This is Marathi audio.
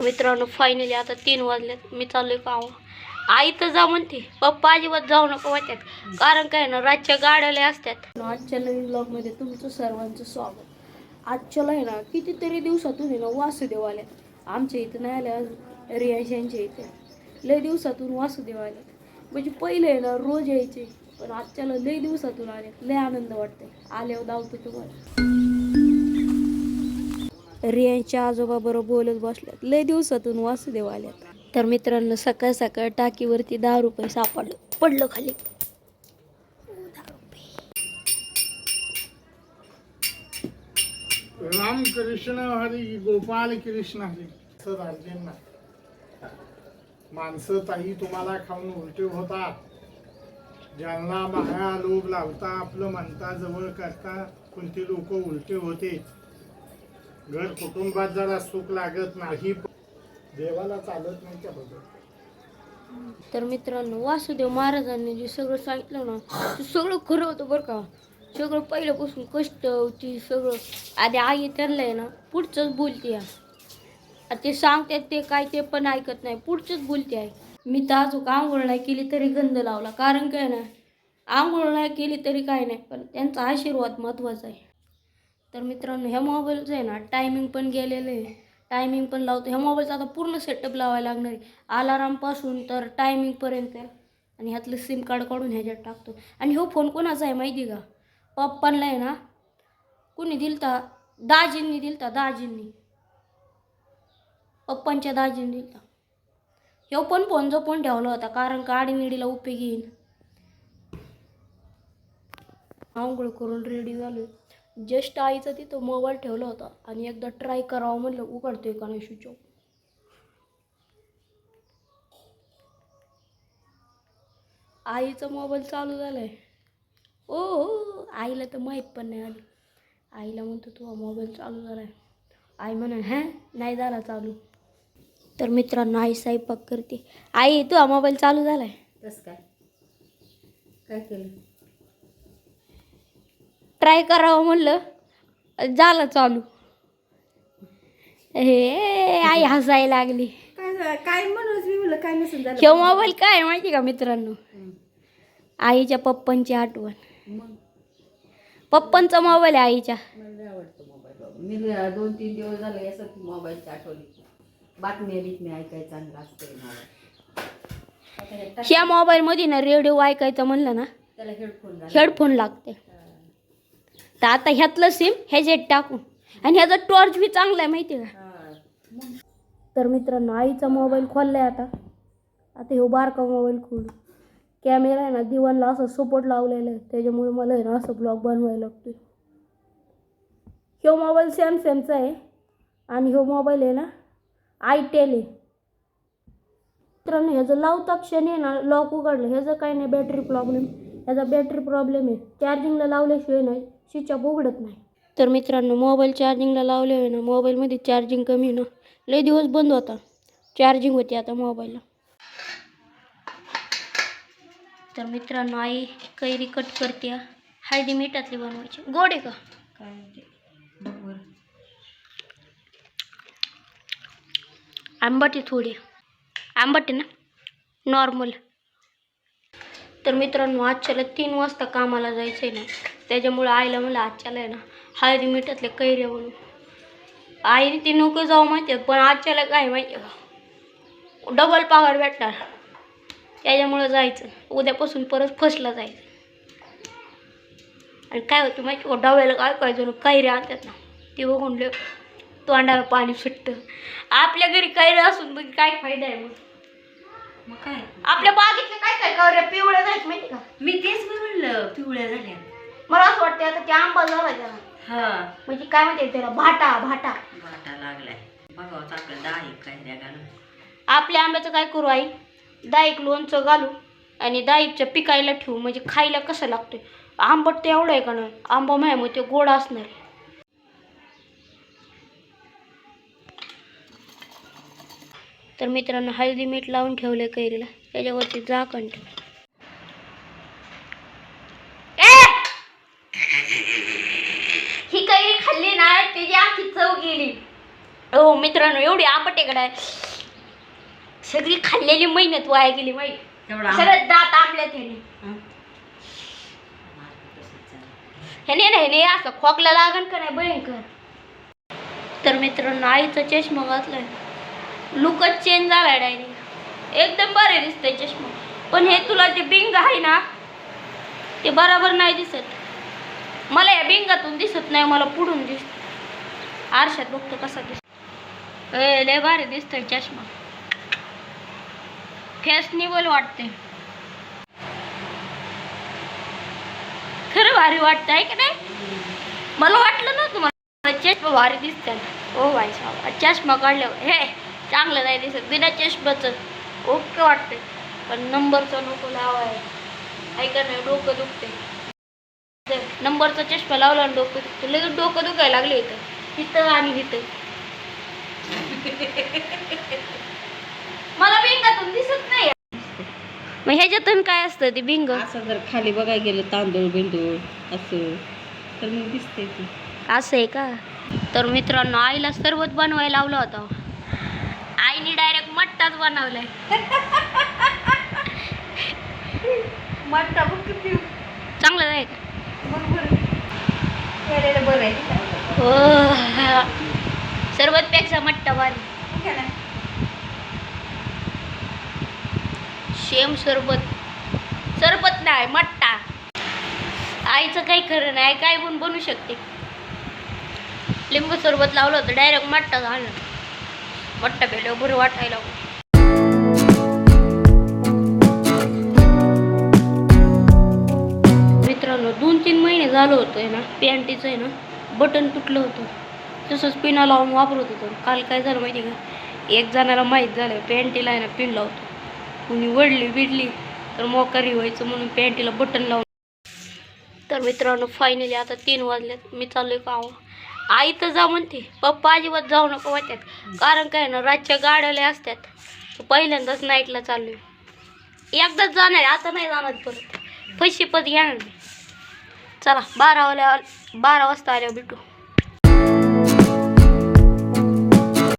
मित्रांनो फायनली आता 3 वाजलेत. मी चाललोय गावा. आई तर जा म्हणते, पप्पा अजिबात जाऊ नको म्हणतात. कारण काय ना रातच्या गाड्या लय असतात. आजच्या नवीन ब्लॉगमध्ये तुमचं सर्वांचं स्वागत. आजच्याला आहे ना कितीतरी दिवसातून आहे ना वासुदेव आले. आमच्या इथं नाही आल्या, रियाश यांच्या इथे लय दिवसातून वासुदेव आले. म्हणजे पहिले आहे ना रोज यायचे, पण आजच्याला लय दिवसातून आले. लय आनंद वाटते. आल्यावर दावतो तुम्हाला. रियांच्या आजोबा बरोबर बोलत बसल्यात. लय दिवसातून वासुदेव आल्यात. तर मित्रांनो सकाळ सकाळ टाकीवरती 10 रुपये सापडलं, पडलं खाली. 10 रुपये. रामकृष्ण हरी गोपाल कृष्ण हरी. राजेंना माणसं ताई तुम्हाला खाऊन उलटे होतात. ज्यांना बाया लोभ लावता आपलं म्हणता जवळ करता कोणते लोक उलटे होते. घर कुटुंबात जरा सुख लागत नाही, देवाला चालत नाही त्याबद्दल. तर मित्रांनो वासुदेव महाराजांनी जे सगळं सांगितलं ना ते सगळं खरं होतं बरं का. सगळं पहिल्यापासून कष्ट होती सगळं. आधी आई त्यांना आहे ना पुढचंच बोलते आहे. ते सांगतात ते काय ते पण ऐकत नाही, पुढचंच बोलते आहे. मी तर अजून आंघोळ नाही केली तरी गंध लावला. कारण काय ना आंघोळ नाही केली तरी काय नाही, पण त्यांचा आशीर्वाद महत्त्वाचा आहे. तर मित्रांनो ह्या मोबाईलचं आहे ना टायमिंग पण गेलेलं आहे. टायमिंग पण लावतो. ह्या मोबाईलचा आता पूर्ण सेटअप लावायला लागणार आहे. अलारामपासून तर टायमिंगपर्यंत. आणि ह्यातलं सिम कार्ड काढून ह्याच्यात टाकतो. आणि हो फोन कोणाचा आहे माहिती का? पप्पांना आहे ना कोणी दिलता, दाजींनी दिलता. दाजींनी पप्पांच्या दाजींनी दिलता. ह्यो पण फोन जपून ठेवला होता, कारण का आडीनिडीला उपयोगी येईल. आंघोळ करून रेडी झालो. जस्ट आईचा तिथं मोबाईल ठेवला होता आणि एकदा ट्राय करावं म्हणलं उघडतोय का नाही स्विच ऑफ. आईचा मोबाईल चालू झालाय. ओ आईला तर माहीत पण नाही आली. आईला म्हणतो तुझा मोबाईल चालू झालाय. आई म्हणा हॅ नाही झाला चालू. तर मित्रांनो आई स्वयंपाक करते. आई तुझा मोबाईल चालू झालाय. कसं काय काय केलं? ट्राय करावं म्हणलं झालं चालू. हे आई हसायला लागली. काय काय म्हणून मी म्हणलं काय नसेल झालं. हे मोबाईल काय आहे माहिती का मित्रांनो? आईच्या पप्पांची आठवण. मग पप्पांचा मोबाईल आहे आईच्या. मला आवडतो मोबाईल. मी 2-3 दिवस झाले यासाठी मोबाईलची आठवणी. बातम्या ऐकायचं चांगलं असतं मोबाईल. ह्या मोबाईलमध्ये ना रेडिओ ऐकायचं म्हणलं ना त्याला हेडफोन लागते. तर आता ह्यातलं सिम ह्याच्यात टाकू. आणि ह्याचा टॉर्च बी चांगला आहे माहिती का? तर मित्रांनो आईचा मोबाईल खोललाय आता. आता ह्यो बारका मोबाईल खोलू. कॅमेरा आहे ना दिवाणला असं सपोर्ट लावलेलं आहे, त्याच्यामुळे मला आहे ना असं ब्लॉग बनवायला लागतोय. ह्यो मोबाईल सॅमसंगचा आहे आणि ह्यो मोबाईल आहे ना आयटेल आहे. मित्रांनो ह्याचं लावता क्षणी आहे ना लॉक उघडलं. ह्याचं काही नाही बॅटरी प्रॉब्लेम. ह्याचा बॅटरी प्रॉब्लेम आहे. चार्जिंगला लावल्याशिवाय नाही स्विच ऑफ उघडत नाही. तर मित्रांनो मोबाईल चार्जिंगला लावले आहे ना, मोबाईलमध्ये चार्जिंग कमी आहे ना, लय दिवस बंद होता. चार्जिंग होती आता मोबाईलला. तर मित्रांनो आई कैरी कट करते. हळदी मिठातली बनवायची. गोड आहे का? काय आंबट आहे थोडी. आंबट आहे ना नॉर्मल. तर मित्रांनो आजच्याला 3 वाजता कामाला जायचं आहे ना, त्याच्यामुळे आईला म्हणलं आजच्याला आहे ना हळदी मिठातल्या कैऱ्या बनवू. आईने ती नको जाऊ माहिती आहे, पण आजच्याला काय माहिती आहे डबल पगार भेटणार, त्याच्यामुळं जायचं. उद्यापासून परत फसला जायचं. आणि काय होतं माहिती आहे डब्याला काय काय जण कैऱ्या आणतात ना, ती बघून लय तोंडाला पाणी सुटतं. आपल्या घरी कैऱ्या असून बघ काय फायदा आहे. मग काय आपल्या बागेतल्या काय काय कैऱ्या पिवळ्या जायचं माहिती का? मी तेच म्हणलं पिवळ्या झाल्या. मला असं वाटतं आता की आंबा झाला त्याला. हा म्हणजे काय म्हणते त्याला भाटा भाटा वाटा लागलाय. बघावं आपलं 10 कैऱ्या घालून. आपल्या आंब्याचं काय करू आई? 10 लोणचं घालू आणि 10च्या पिकायला ठेवू. म्हणजे खायला कसं लागतोय. आंबट ते एवढं आहे का नाही आंबा माय मग ते गोड असणार. तर मित्रांनो हळदी मीठ लावून ठेवले कैरीला, त्याच्यावरती झाकण ठेव. ही कैरी खाल्ली ना त्याची आखी चव गेली. हो मित्रांनो मित्रांनो एवढी आपटेकडे आहे सगळी खाल्लेली मेहनत वाया गेली माहिती तेवढा सगळं दात आपल्या त्याने ह्याने असं खोकला लागन का नाही भयंकर. तर मित्रांनो आईचा चष्मा घातलाय लुकच चेंज झालाय डायरेक्ट एकदम बरे दिसतंय चष्मा. पण हे तुला जे बिंग आहे ना ते बरोबर नाही दिसत. मला या बिंगातून दिसत नाही मला पुढून दिसत आरशात बघतो कसा दिसत. लय भारी दिसतोय चष्मा फॅशनेबल वाटते खरं भारी वाटतं आहे का नाही. मला वाटलं नव्हतं मला चष्मा भारी दिसतात. ओ भाई साहेब चष्मा काढल्यावर हे चांगलं नाही दिसत बिना चष्म्याचं ओके वाटतंय. पण नंबरचा नको लावाय ऐका नाही डोकं दुखते. नंबरचा चष्मा लावला आणि डोकं दुखतं लगेच डोकं दुखायला लागले इथं आणि इथं. मला बिंगातून दिसत नाही. मग ह्याच्यातून काय असतं ते बिंग असं जर खाली बघायला गेलं तांदूळ बिंदूळ असं तर मग दिसते ती असं आहे का. तर मित्रांनो आईला सरबत बनवायला लावलं होतं आईने डायरेक्ट मट्टाच बनवलाय. मट्टा बघ किती चांगलं आहे का बरं आहे. हो सरबतपेक्षा मट्टा भारी. शेम सरबत नाही मट्टा. आईचं काही खरं नाही काय पण बनवू शकते. लिंबू सरबत लावलं होतं डायरेक्ट मट्टा झालं. मट्टा पेल्यावर बरं वाटायला लागलं. मित्रांनो 2-3 महिने झालं होतं ना पॅन्टीचं आहे ना बटन तुटलं होतं तसंच पिना लावून वापरत होतं. काल काय झालं माहिती का एक जणाला माहीत झालं पॅन्टीला आहे ना पिन लावतो कुणी वडली बिडली तर मोकारी व्हायचं म्हणून पॅन्टीला बटन लावून. तर मित्रांनो फायनली आता 3 वाजल्यात मी चाललोय गाव. आई तर जा म्हणते पप्पा अजिबात जाऊ नको म्हणतात कारण काय ना रातच्या गाड्याला असतात पहिल्यांदाच नाईटला चाललोय. एकदाच जाणार आता नाही जाणार परत पैसे पद घेणार. चला 12 वाजता आल्यावर भेटू.